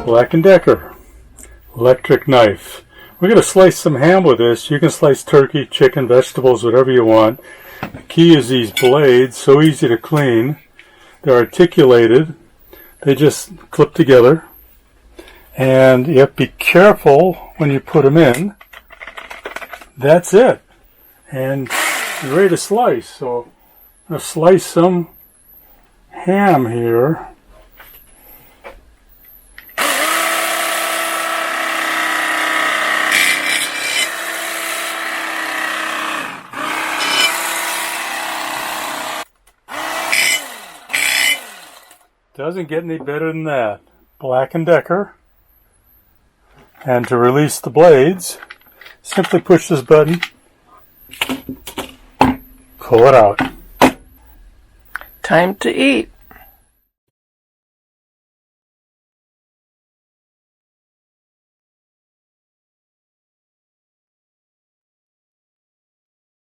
BLACK+DECKER electric knife. We're going to slice some ham with this. You can slice turkey, chicken, vegetables, whatever you want. The key is these blades, so easy to clean. They're articulated. They just clip together. And you have to be careful when you put them in. That's it. And you're ready to slice. So I'm going to slice some ham here. Doesn't get any better than that. BLACK+DECKER. And to release the blades, simply push this button, pull it out. Time to eat.